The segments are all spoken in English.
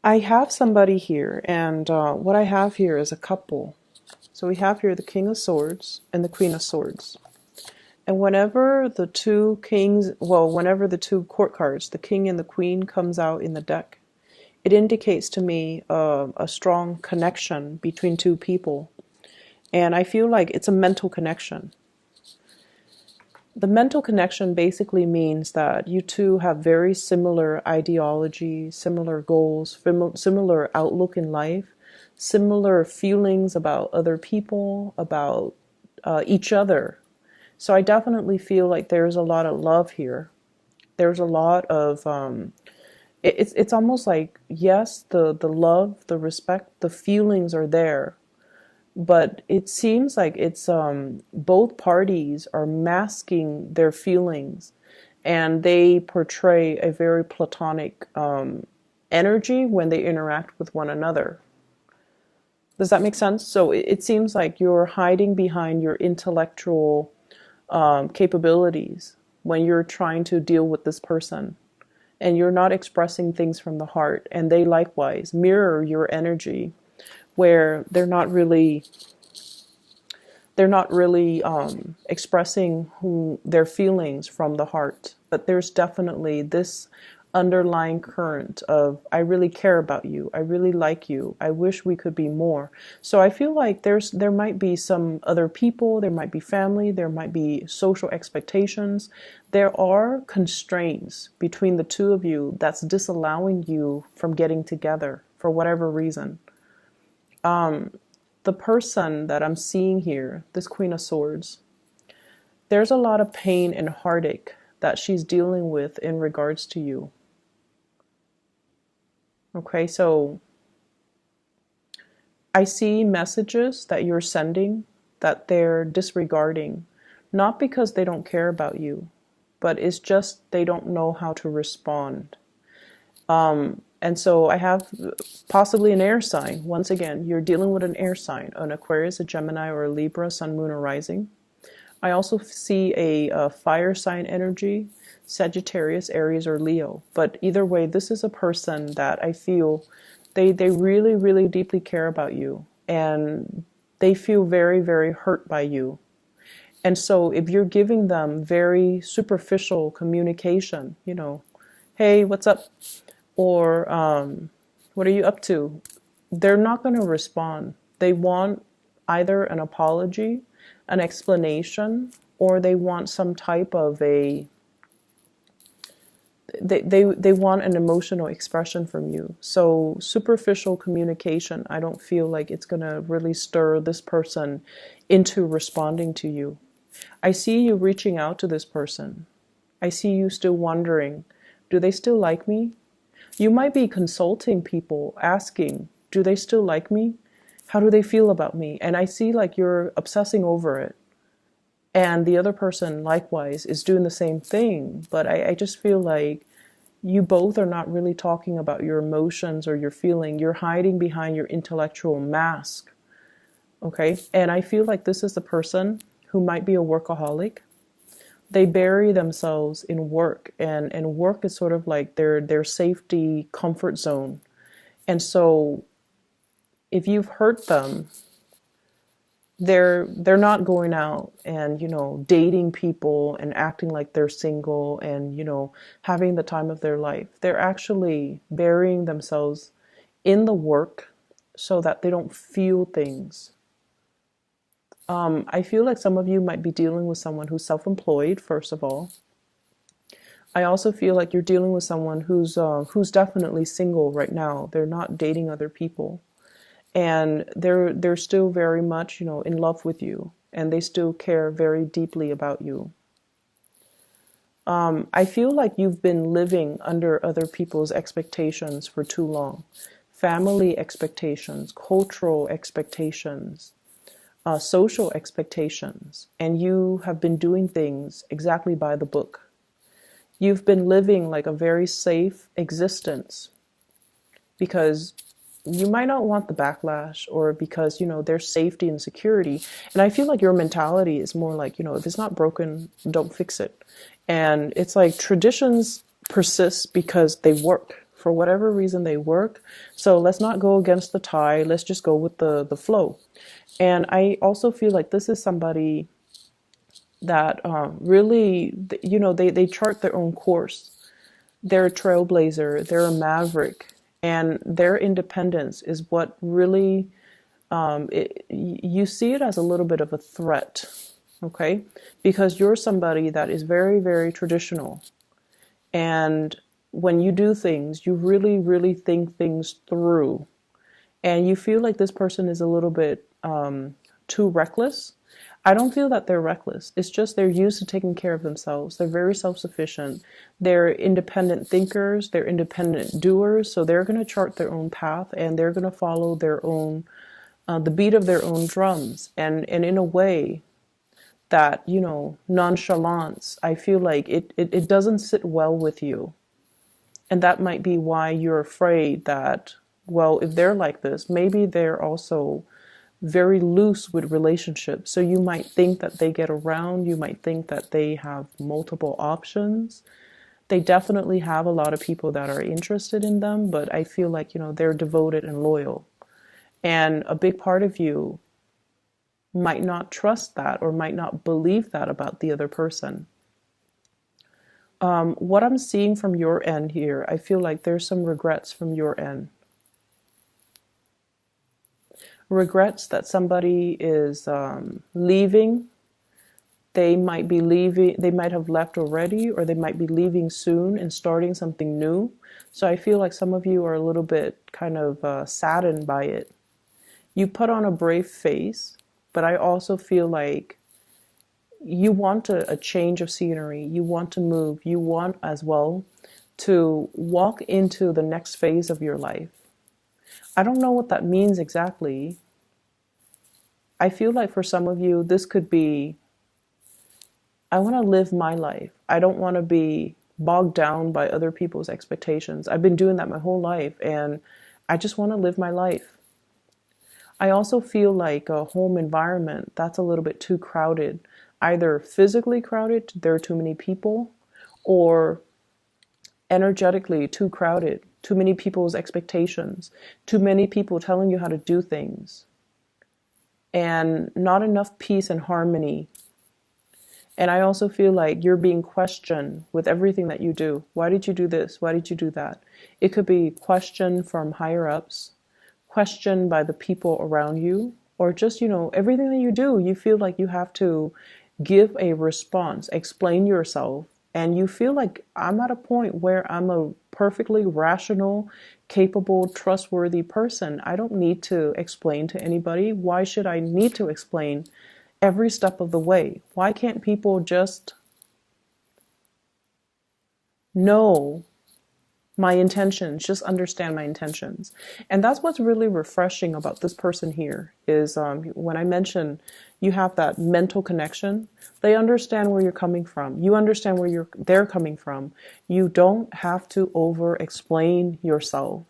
I have somebody here, and what I have here is a couple. So we have here the King of Swords and the Queen of Swords. And whenever the two kings, well, whenever the two court cards, the King and the Queen, comes out in the deck, it indicates to me a strong connection between two people. And I feel like it's a mental connection. The mental connection basically means that you two have very similar ideology, similar goals, similar outlook in life, similar feelings about other people, about each other. So I definitely feel like there's a lot of love here. There's a lot of it's almost like, yes, the love, the respect, the feelings are there, but it seems like it's both parties are masking their feelings, and they portray a very platonic energy when they interact with one another. Does that make sense? So it seems like you're hiding behind your intellectual capabilities when you're trying to deal with this person, and you're not expressing things from the heart, and they likewise mirror your energy where they're not really expressing their feelings from the heart. But there's definitely this underlying current of, I really care about you, I really like you, I wish we could be more. So I feel like there might be some other people, there might be family, there might be social expectations. There are constraints between the two of you that's disallowing you from getting together for whatever reason. The person that I'm seeing here, this Queen of Swords, there's a lot of pain and heartache that she's dealing with in regards to you. Okay, so I see messages that you're sending that they're disregarding, not because they don't care about you, but it's just they don't know how to respond. And so I have possibly an air sign. Once again, you're dealing with an air sign, an Aquarius, a Gemini, or a Libra, Sun, Moon, or Rising. I also see a fire sign energy, Sagittarius, Aries, or Leo. But either way, this is a person that I feel they really, really deeply care about you. And they feel very, very hurt by you. And so if you're giving them very superficial communication, hey, what's up? Or what are you up to? They're not going to respond. They want either an apology, an explanation, or they want some type of they want an emotional expression from you. So superficial communication, I don't feel like it's going to really stir this person into responding to you. I see you reaching out to this person. I see you still wondering, do they still like me? You might be consulting people, asking, do they still like me? How do they feel about me? And I see like you're obsessing over it. And the other person likewise is doing the same thing. But I just feel like you both are not really talking about your emotions or your feeling. You're hiding behind your intellectual mask. Okay? And I feel like this is the person who might be a workaholic. They bury themselves in work, and work is sort of like their safety comfort zone. And so if you've hurt them, they're not going out and dating people and acting like they're single and having the time of their life. They're actually burying themselves in the work so that they don't feel things. I feel like some of you might be dealing with someone who's self-employed, first of all. I also feel like you're dealing with someone who's definitely single right now. They're not dating other people. And they're still very much, in love with you. And they still care very deeply about you. I feel like you've been living under other people's expectations for too long. Family expectations, cultural expectations, social expectations, and you have been doing things exactly by the book. You've been living like a very safe existence because you might not want the backlash, or because there's safety and security. And I feel like your mentality is more like, if it's not broken, don't fix it. And it's like traditions persist because they work For whatever reason, they work. So let's not go against the tide. Let's just go with the flow. And I also feel like this is somebody that really, they chart their own course. They're a trailblazer, they're a maverick, and their independence is what really, you see it as a little bit of a threat, okay? Because you're somebody that is very, very traditional. And when you do things, you really, really think things through. And you feel like this person is a little bit too reckless. I don't feel that they're reckless. It's just they're used to taking care of themselves. They're very self-sufficient. They're independent thinkers. They're independent doers. So they're going to chart their own path, and they're going to follow their own, the beat of their own drums. And in a way that, nonchalance, I feel like it doesn't sit well with you. And that might be why you're afraid that, well, if they're like this, maybe they're also very loose with relationships. So you might think that they get around, you might think that they have multiple options. They definitely have a lot of people that are interested in them, but I feel like, they're devoted and loyal. And a big part of you might not trust that or might not believe that about the other person. What I'm seeing from your end here, I feel like there's some regrets from your end. Regrets that somebody is leaving. They might be leaving, they might have left already, or they might be leaving soon and starting something new. So I feel like some of you are a little bit kind of saddened by it. You put on a brave face, but I also feel like you want a change of scenery. You want to move. You want as well to walk into the next phase of your life. I don't know what that means exactly. I feel like for some of you, this could be, I want to live my life. I don't want to be bogged down by other people's expectations. I've been doing that my whole life, and I just want to live my life. I also feel like a home environment that's a little bit too crowded, either physically crowded, there are too many people, or energetically too crowded, too many people's expectations, too many people telling you how to do things, and not enough peace and harmony. And I also feel like you're being questioned with everything that you do. Why did you do this? Why did you do that? It could be questioned from higher ups, questioned by the people around you, or just, everything that you do, you feel like you have to give a response, explain yourself. And you feel like I'm at a point where I'm a perfectly rational, capable, trustworthy person. I don't need to explain to anybody. Why should I need to explain every step of the way? Why can't people just know my intentions, just understand my intentions? And that's what's really refreshing about this person here is when I mention you have that mental connection, they understand where you're coming from. You understand where they're coming from. You don't have to over explain yourself.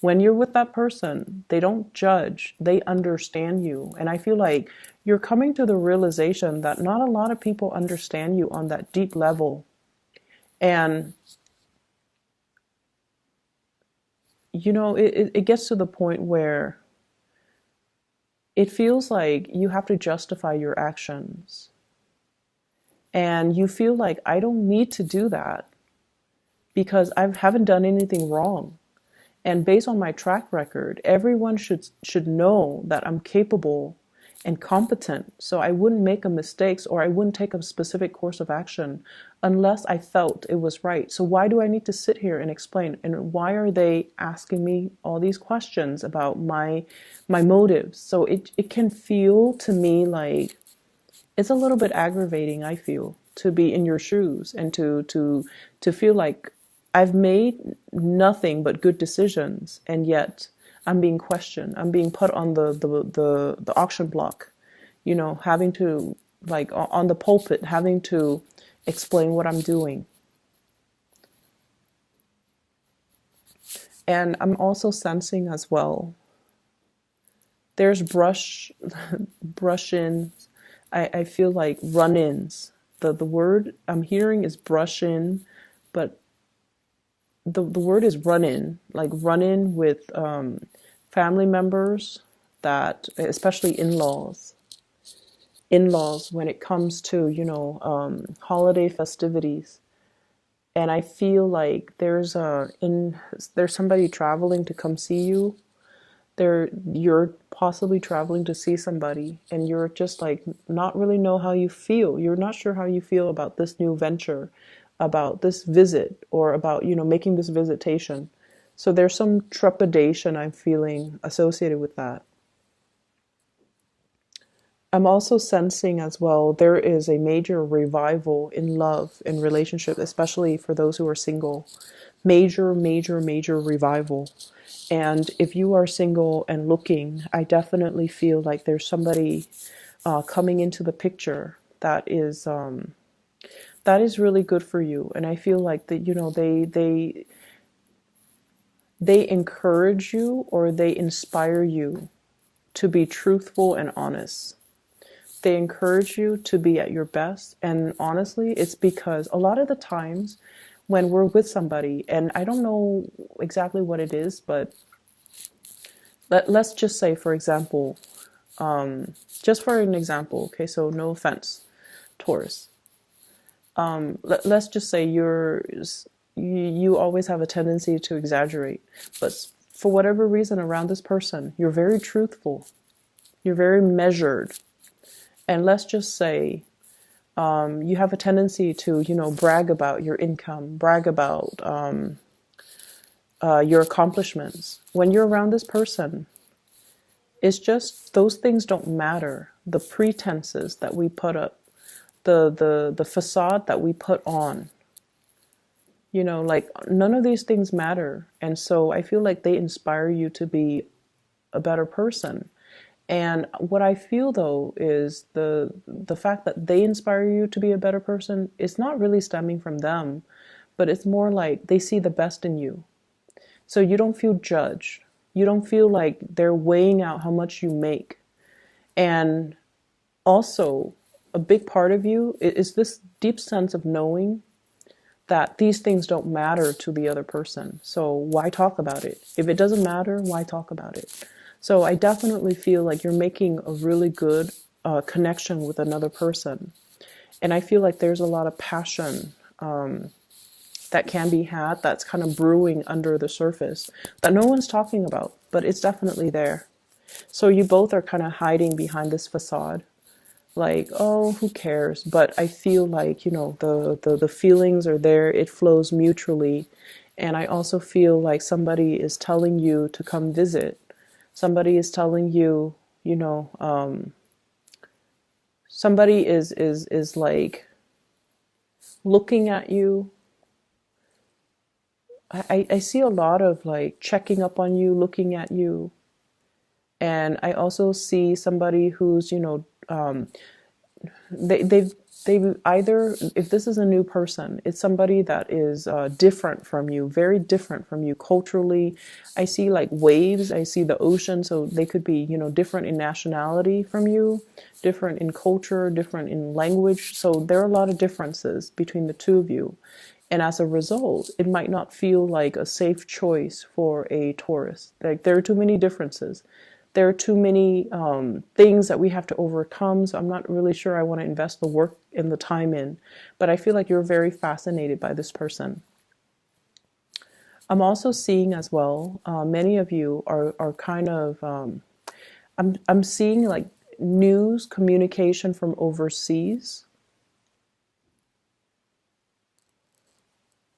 When you're with that person, they don't judge, they understand you. And I feel like you're coming to the realization that not a lot of people understand you on that deep level. And it gets to the point where it feels like you have to justify your actions. And you feel like, I don't need to do that because I haven't done anything wrong. And based on my track record, everyone should know that I'm capable and competent. So I wouldn't make a mistake, or I wouldn't take a specific course of action unless I felt it was right. So why do I need to sit here and explain? And why are they asking me all these questions about my motives? So it can feel to me like it's a little bit aggravating, I feel, to be in your shoes and to feel like I've made nothing but good decisions, and yet I'm being questioned. I'm being put on the auction block, having to, like, on the pulpit, having to explain what I'm doing. And I'm also sensing as well, there's brush-in. I feel like run-ins. The word I'm hearing is brush-in, but the word is run in, like run in with family members, that especially in-laws when it comes to, holiday festivities. And I feel like there's somebody traveling to come see you. You're possibly traveling to see somebody, and you're just like not really know how you feel. You're not sure how you feel about this new venture, about this visit, or about, making this visitation. So there's some trepidation I'm feeling associated with that. I'm also sensing as well there is a major revival in love and relationship, especially for those who are single. Major, major, major revival. And if you are single and looking, I definitely feel like there's somebody coming into the picture that is really good for you. And I feel like that, they encourage you, or they inspire you to be truthful and honest. They encourage you to be at your best. And honestly, it's because a lot of the times when we're with somebody, and I don't know exactly what it is, but let's just say, for example, just for an example, okay, so no offense, Taurus. Let's just say you always have a tendency to exaggerate, but for whatever reason around this person, you're very truthful, you're very measured, and let's just say you have a tendency to, brag about your income, brag about your accomplishments. When you're around this person, it's just those things don't matter. The pretenses that we put up, the facade that we put on, like none of these things matter. And so I feel like they inspire you to be a better person. And what I feel though is the fact that they inspire you to be a better person is not really stemming from them, but it's more like they see the best in you. So you don't feel judged. You don't feel like they're weighing out how much you make. And also, a big part of you is this deep sense of knowing that these things don't matter to the other person. So why talk about it? If it doesn't matter, why talk about it? So I definitely feel like you're making a really good connection with another person. And I feel like there's a lot of passion that can be had that's kind of brewing under the surface that no one's talking about, but it's definitely there. So you both are kind of hiding behind this facade, like, oh, who cares? But I feel like, the feelings are there, it flows mutually. And I also feel like somebody is telling you to come visit. Somebody is telling you, somebody is like looking at you. I see a lot of like checking up on you, looking at you. And I also see somebody who's, they've either, if this is a new person, it's somebody that is different from you, very different from you culturally. I see like waves, I see the ocean, so they could be, different in nationality from you, different in culture, different in language. So there are a lot of differences between the two of you. And as a result, it might not feel like a safe choice for a Taurus. Like there are too many differences. There are too many things that we have to overcome. So I'm not really sure I want to invest the work and the time in. But I feel like you're very fascinated by this person. I'm also seeing as well, many of you are kind of, I'm seeing like news communication from overseas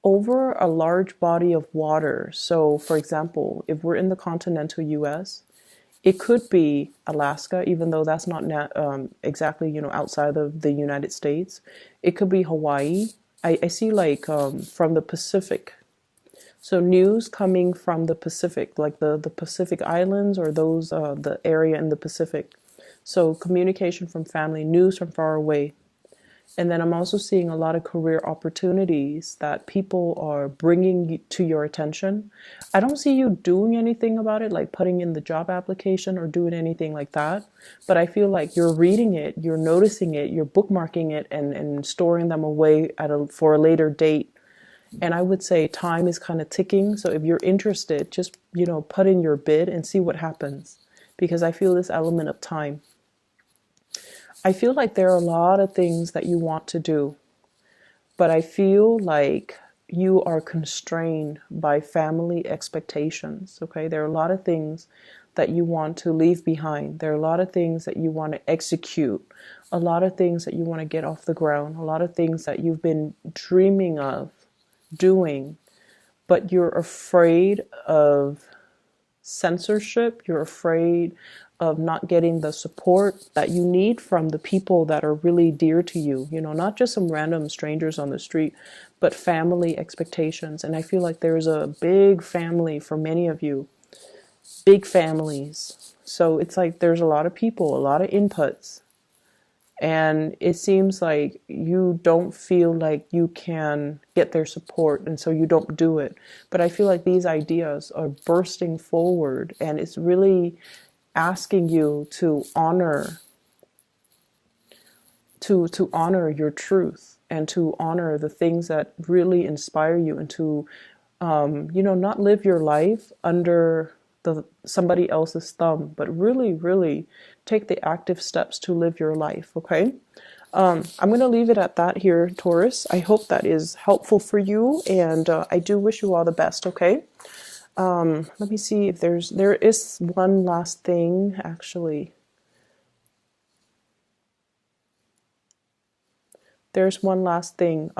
over a large body of water. So for example, if we're in the continental US, it could be Alaska, even though that's not exactly, outside of the United States. It could be Hawaii. I see like from the Pacific. So news coming from the Pacific, like the Pacific Islands, or those the area in the Pacific. So communication from family, news from far away. And then I'm also seeing a lot of career opportunities that people are bringing to your attention. I don't see you doing anything about it, like putting in the job application or doing anything like that. But I feel like you're reading it, you're noticing it, you're bookmarking it, and storing them away for a later date. And I would say time is kind of ticking. So if you're interested, just, put in your bid and see what happens. Because I feel this element of time. I feel like there are a lot of things that you want to do, but I feel like you are constrained by family expectations. Okay, there are a lot of things that you want to leave behind. There are a lot of things that you want to execute, a lot of things that you want to get off the ground, a lot of things that you've been dreaming of doing, but you're afraid of censorship. You're afraid of not getting the support that you need from the people that are really dear to you, not just some random strangers on the street, but family expectations. And I feel like there's a big family for many of you, big families. So it's like there's a lot of people, a lot of inputs. And it seems like you don't feel like you can get their support, and so you don't do it. But I feel like these ideas are bursting forward, and it's really asking you to honor your truth, and to honor the things that really inspire you, and to not live your life under somebody else's thumb, but really, really take the active steps to live your life. Okay. I'm going to leave it at that here, Taurus. I hope that is helpful for you, and I do wish you all the best. Okay. Let me see if there is one last thing, actually. There's one last thing.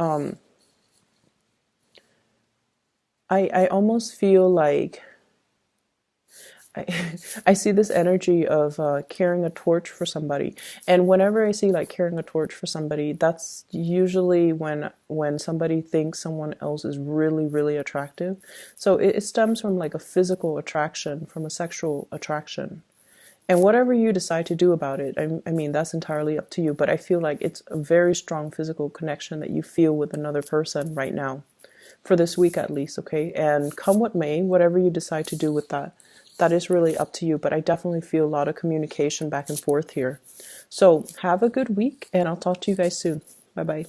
I almost feel like I see this energy of carrying a torch for somebody. And whenever I see like carrying a torch for somebody, that's usually when somebody thinks someone else is really, really attractive. So it stems from like a physical attraction, from a sexual attraction. And whatever you decide to do about it, I mean, that's entirely up to you. But I feel like it's a very strong physical connection that you feel with another person right now, for this week at least, okay? And come what may, whatever you decide to do with that, that is really up to you. But I definitely feel a lot of communication back and forth here. So have a good week, and I'll talk to you guys soon. Bye-bye.